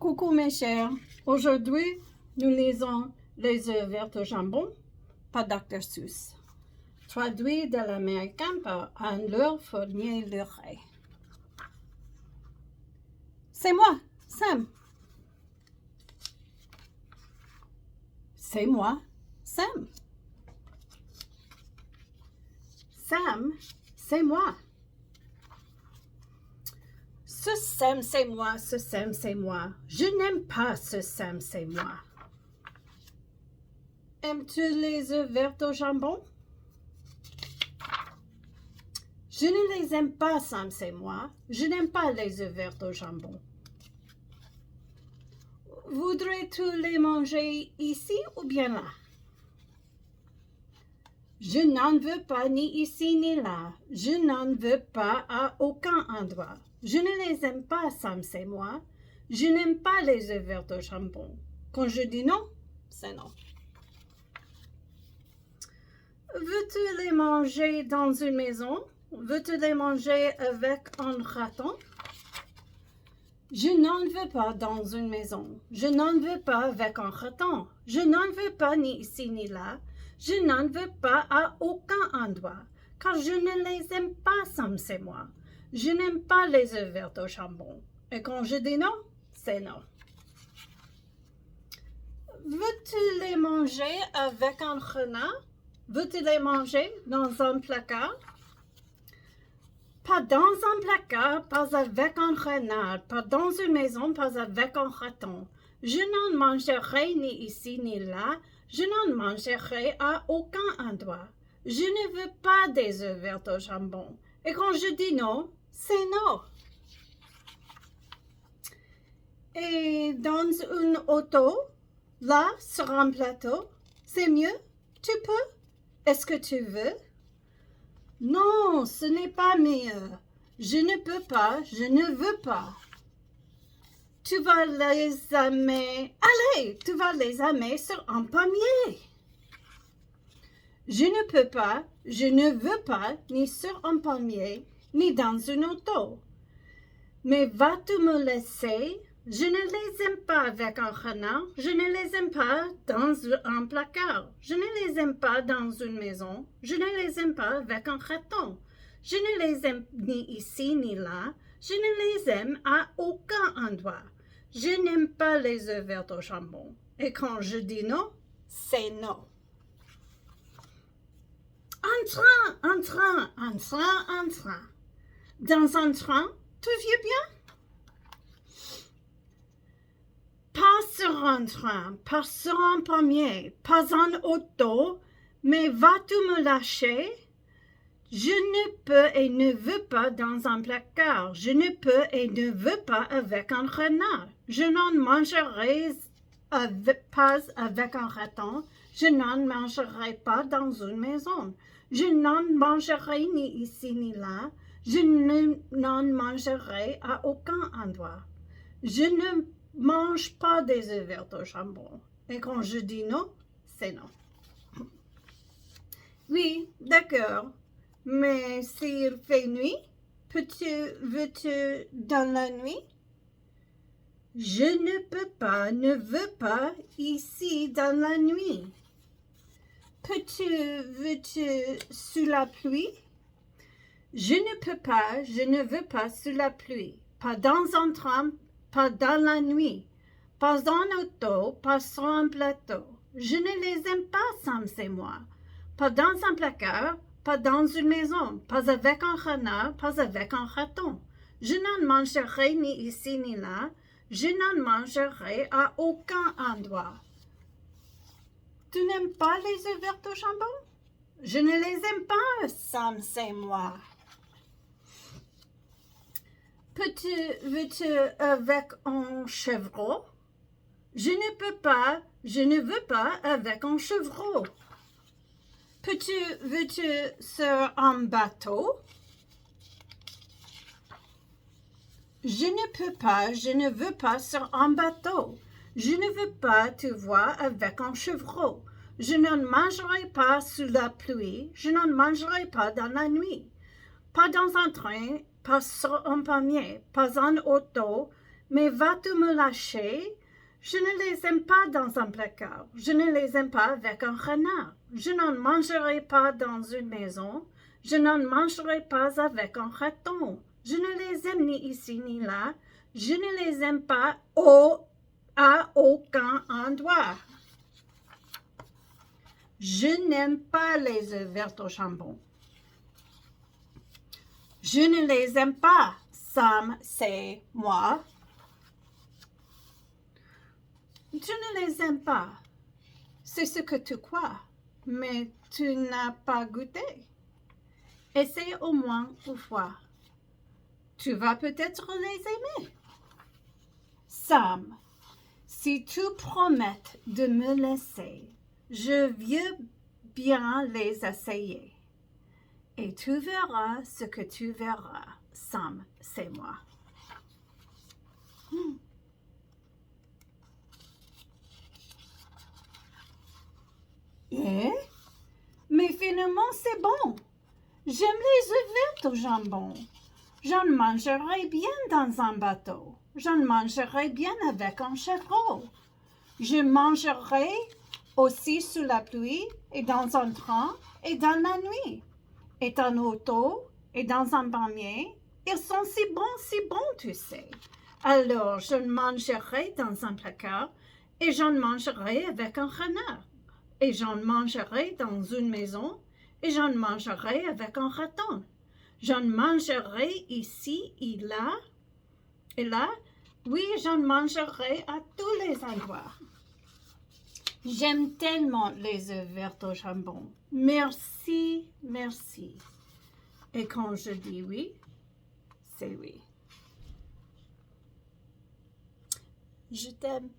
Coucou mes chers, aujourd'hui nous lisons Les œufs verts au jambon par Dr. Seuss, traduit de l'américain par Anne-Laure Fournier-Luray. C'est moi, Sam. C'est moi, Sam. Sam, c'est moi. Ce Sam, c'est moi, ce Sam, c'est moi. Je n'aime pas ce Sam, c'est moi. Aimes-tu les œufs verts au jambon? Je ne les aime pas, Sam, c'est moi. Je n'aime pas les œufs verts au jambon. Voudrais-tu les manger ici ou bien là? Je n'en veux pas ni ici ni là. Je n'en veux pas à aucun endroit. Je ne les aime pas, Sam, c'est moi. Je n'aime pas les œufs verts au jambon. Quand je dis non, c'est non. Veux-tu les manger dans une maison? Veux-tu les manger avec un raton? Je n'en veux pas dans une maison. Je n'en veux pas avec un raton. Je n'en veux pas ni ici ni là. Je n'en veux pas à aucun endroit, car je ne les aime pas, Sam, c'est moi. Je n'aime pas les œufs verts au jambon. Et quand je dis non, c'est non. Veux-tu les manger avec un renard? Veux-tu les manger dans un placard? Pas dans un placard, pas avec un renard, pas dans une maison, pas avec un raton. Je n'en mangerai ni ici ni là. Je n'en mangerai à aucun endroit. Je ne veux pas des œufs verts au jambon. Et quand je dis non, c'est non. Et dans une auto, là, sur un plateau, c'est mieux? Tu peux? Est-ce que tu veux? Non, ce n'est pas mieux. Je ne peux pas, je ne veux pas. Tu vas les aimer. Allez, tu vas les aimer sur un pommier. Je ne peux pas, je ne veux pas, ni sur un pommier, ni dans une auto. Mais vas-tu me laisser? Je ne les aime pas avec un renard, je ne les aime pas dans un placard, je ne les aime pas dans une maison, je ne les aime pas avec un raton. Je ne les aime ni ici ni là, je ne les aime à aucun endroit. Je n'aime pas les œufs verts au jambon. Et quand je dis non, c'est non. Un train, un train, un train, un train. Dans un train, tout va bien? Pas sur un train, pas sur un pommier, pas en auto, mais vas-tu me lâcher? Je ne peux et ne veux pas dans un placard. Je ne peux et ne veux pas avec un renard. Je n'en mangerai pas avec un raton. Je n'en mangerai pas dans une maison. Je n'en mangerai ni ici ni là. Je n'en mangerai à aucun endroit. Je ne mange pas des œufs verts au jambon. Et quand je dis non, c'est non. Oui, d'accord. Mais s'il fait nuit, veux-tu dans la nuit? Je ne peux pas, ne veux pas ici dans la nuit. Veux-tu sous la pluie? Je ne peux pas, je ne veux pas sous la pluie. Pas dans un train, pas dans la nuit. Pas en auto, pas sur un plateau. Je ne les aime pas, Sam, c'est moi. Pas dans un placard, pas dans une maison, pas avec un renard, pas avec un raton. Je n'en mangerai ni ici ni là. Je n'en mangerai à aucun endroit. Tu n'aimes pas les œufs verts au jambon? Je ne les aime pas, Sam, c'est moi. Veux-tu avec un chevreau? Je ne peux pas, je ne veux pas avec un chevreau. Veux-tu sur un bateau? Je ne peux pas, je ne veux pas sur un bateau. Je ne veux pas te voir avec un chevreau. Je n'en mangerai pas sous la pluie. Je n'en mangerai pas dans la nuit. Pas dans un train, pas sur un pommier, pas en auto, Mais vas-tu me lâcher? Je ne les aime pas dans un placard. Je ne les aime pas avec un renard. Je n'en mangerai pas dans une maison. Je n'en mangerai pas avec un raton. Je ne les aime ni ici ni là. Je ne les aime pas à aucun endroit. Je n'aime pas les œufs verts au jambon. Je ne les aime pas. Sam, c'est moi. Je ne les aime pas. C'est ce que tu crois, mais tu n'as pas goûté. Essaye au moins une fois. Tu vas peut-être les aimer. Sam, si tu promets de me laisser, je veux bien les essayer. Et tu verras ce que tu verras. Sam, c'est moi. Eh? Mais finalement, c'est bon. J'aime les œufs verts au jambon. J'en mangerai bien dans un bateau. J'en mangerai bien avec un chevreau. Je mangerai aussi sous la pluie et dans un train et dans la nuit. Et en auto et dans un palmier. Ils sont si bons, tu sais. Alors, je mangerai dans un placard et j'en mangerai avec un renard. Et j'en mangerai dans une maison et j'en mangerai avec un raton. J'en mangerai ici et là. Oui, j'en mangerai à tous les endroits. J'aime tellement les œufs verts au jambon. Merci, merci. Et quand je dis oui, c'est oui. Je t'aime.